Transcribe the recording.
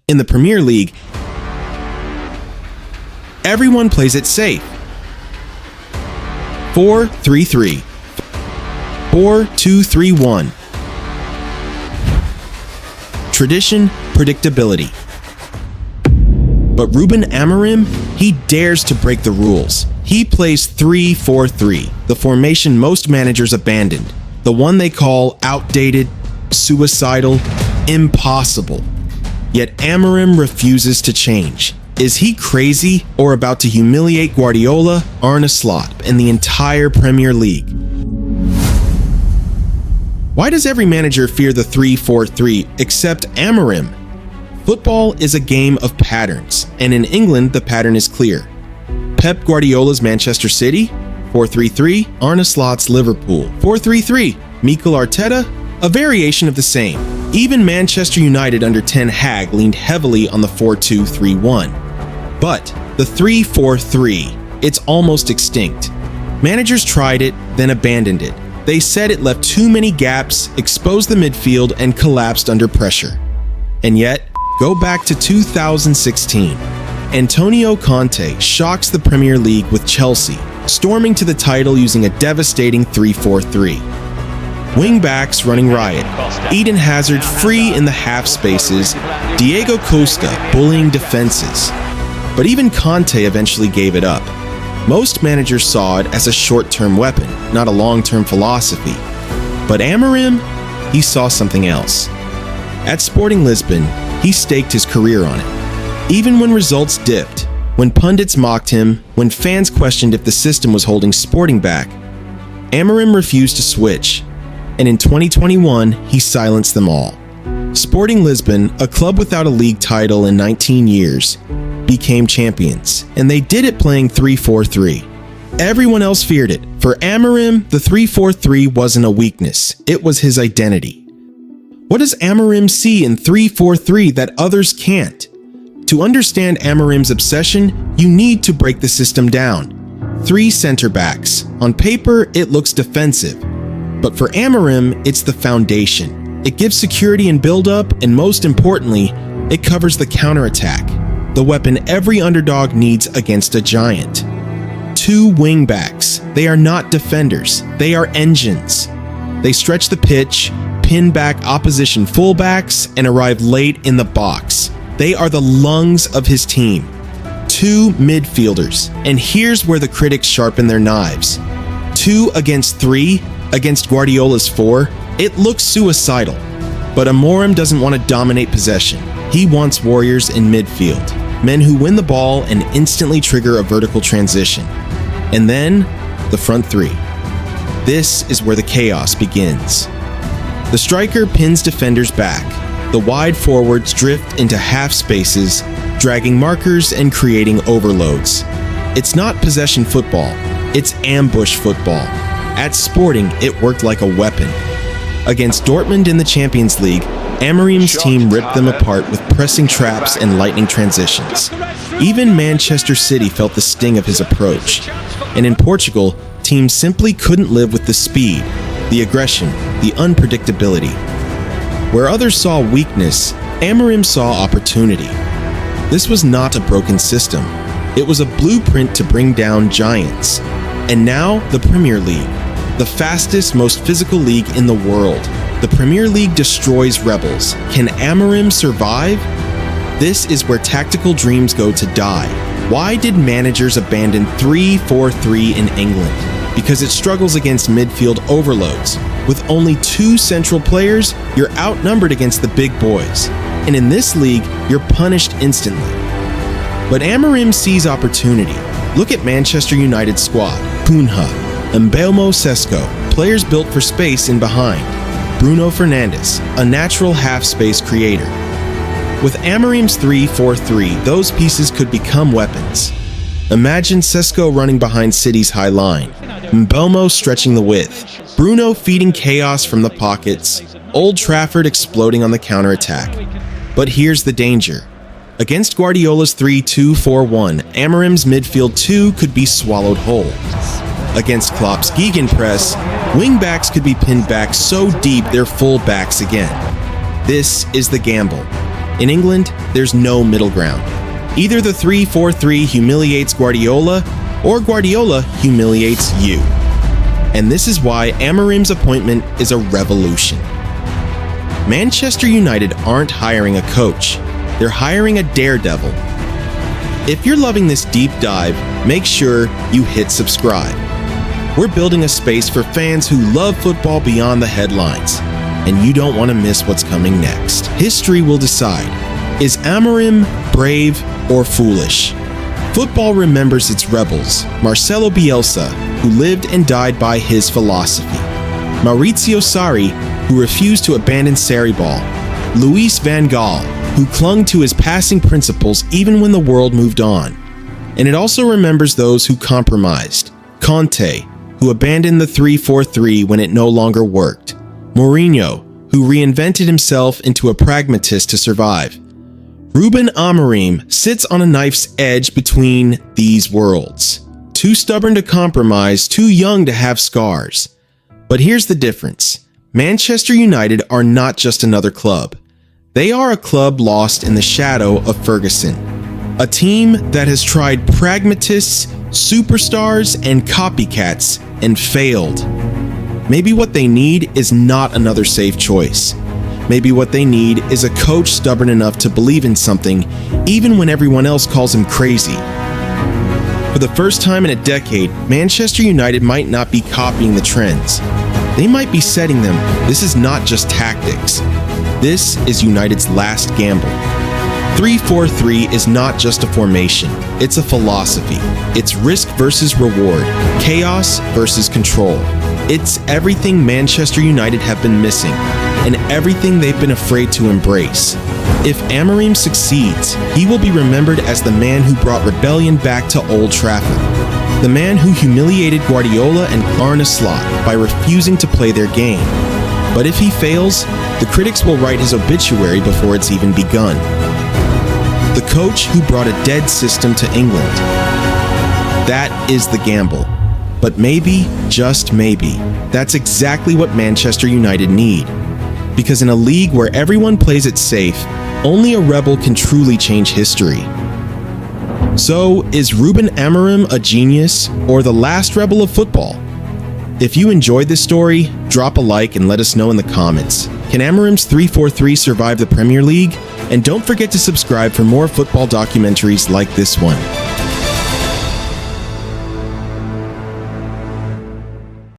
In the Premier League, everyone plays it safe. 4-3-3. 4-2-3-1. Tradition, predictability. But Rúben Amorim, he dares to break the rules. He plays 3-4-3, the formation most managers abandoned, the one they call outdated, suicidal, impossible. Yet Amorim refuses to change. Is he crazy or about to humiliate Guardiola, Arne Slot, and the entire Premier League? Why does every manager fear the 3-4-3 except Amorim? Football is a game of patterns, and in England the pattern is clear. Pep Guardiola's Manchester City, 4-3-3, Arne Slot's Liverpool, 4-3-3, Mikel Arteta, a variation of the same. Even Manchester United under Ten Hag leaned heavily on the 4-2-3-1. But the 3-4-3, it's almost extinct. Managers tried it, then abandoned it. They said it left too many gaps, exposed the midfield, and collapsed under pressure. And yet, go back to 2016. Antonio Conte shocks the Premier League with Chelsea, storming to the title using a devastating 3-4-3. Wing-backs running riot, Eden Hazard free in the half spaces, Diego Costa bullying defenses. But even Conte eventually gave it up. Most managers saw it as a short-term weapon, not a long-term philosophy. But Amorim, he saw something else. At Sporting Lisbon, he staked his career on it. Even when results dipped, when pundits mocked him, when fans questioned if the system was holding Sporting back, Amorim refused to switch. And in 2021, he silenced them all. Sporting Lisbon, a club without a league title in 19 years, became champions, and they did it playing 3-4-3. Everyone else feared it. For Amorim, the 3-4-3 wasn't a weakness, it was his identity. What does Amorim see in 3-4-3 that others can't? To understand Amorim's obsession, you need to break the system down. 3 center backs. On paper, it looks defensive. But for Amorim, it's the foundation. It gives security and build-up, and most importantly, it covers the counterattack, the weapon every underdog needs against a giant. 2 wing-backs. They are not defenders. They are engines. They stretch the pitch, pin back opposition fullbacks, and arrive late in the box. They are the lungs of his team. 2 midfielders. And here's where the critics sharpen their knives. 2 against 3, against Guardiola's 4, it looks suicidal. But Amorim doesn't want to dominate possession. He wants warriors in midfield. Men who win the ball and instantly trigger a vertical transition. And then, the front 3. This is where the chaos begins. The striker pins defenders back. The wide forwards drift into half spaces, dragging markers and creating overloads. It's not possession football, it's ambush football. At Sporting, it worked like a weapon. Against Dortmund in the Champions League, Amorim's team ripped them apart with pressing traps and lightning transitions. Even Manchester City felt the sting of his approach. And in Portugal, teams simply couldn't live with the speed, the aggression, the unpredictability. Where others saw weakness, Amorim saw opportunity. This was not a broken system. It was a blueprint to bring down giants. And now, the Premier League, the fastest, most physical league in the world. The Premier League destroys rebels. Can Amorim survive? This is where tactical dreams go to die. Why did managers abandon 3-4-3 in England? Because it struggles against midfield overloads. With only 2 central players, you're outnumbered against the big boys. And in this league, you're punished instantly. But Amorim sees opportunity. Look at Manchester United's squad. Cunha, Mbeumo Sesko, players built for space in behind. Bruno Fernandes, a natural half-space creator. With Amorim's 3-4-3, those pieces could become weapons. Imagine Sesko running behind City's high line, Mbeumo stretching the width, Bruno feeding chaos from the pockets, Old Trafford exploding on the counterattack. But here's the danger. Against Guardiola's 3-2-4-1, Amorim's midfield 2 could be swallowed whole. Against Klopp's gegenpress, wingbacks could be pinned back so deep they're full backs again. This is the gamble. In England, there's no middle ground. Either the 3-4-3 humiliates Guardiola, or Guardiola humiliates you. And this is why Amorim's appointment is a revolution. Manchester United aren't hiring a coach, they're hiring a daredevil. If you're loving this deep dive, make sure you hit subscribe. We're building a space for fans who love football beyond the headlines, and you don't want to miss what's coming next. History will decide. Is Amorim brave or foolish? Football remembers its rebels, Marcelo Bielsa, who lived and died by his philosophy, Maurizio Sarri, who refused to abandon Sarri ball, Luis van Gaal, who clung to his passing principles even when the world moved on. And it also remembers those who compromised, Conte, who abandoned the 3-4-3 when it no longer worked, Mourinho, who reinvented himself into a pragmatist to survive. Rúben Amorim sits on a knife's edge between these worlds. Too stubborn to compromise, too young to have scars. But here's the difference. Manchester United are not just another club. They are a club lost in the shadow of Ferguson. A team that has tried pragmatists, superstars, and copycats and failed. Maybe what they need is not another safe choice. Maybe what they need is a coach stubborn enough to believe in something even when everyone else calls him crazy. For the first time in a decade, Manchester United might not be copying the trends. They might be setting them. This is not just tactics. This is United's last gamble. 3-4-3 is not just a formation, it's a philosophy. It's risk versus reward, chaos versus control. It's everything Manchester United have been missing, and everything they've been afraid to embrace. If Amorim succeeds, he will be remembered as the man who brought rebellion back to Old Trafford. The man who humiliated Guardiola and Arne Slot by refusing to play their game. But if he fails, the critics will write his obituary before it's even begun. The coach who brought a dead system to England. That is the gamble. But maybe, just maybe, that's exactly what Manchester United need. Because in a league where everyone plays it safe, only a rebel can truly change history. So, is Rúben Amorim a genius or the last rebel of football? If you enjoyed this story, drop a like and let us know in the comments. Can Amorim's 3-4-3 survive the Premier League? And don't forget to subscribe for more football documentaries like this one.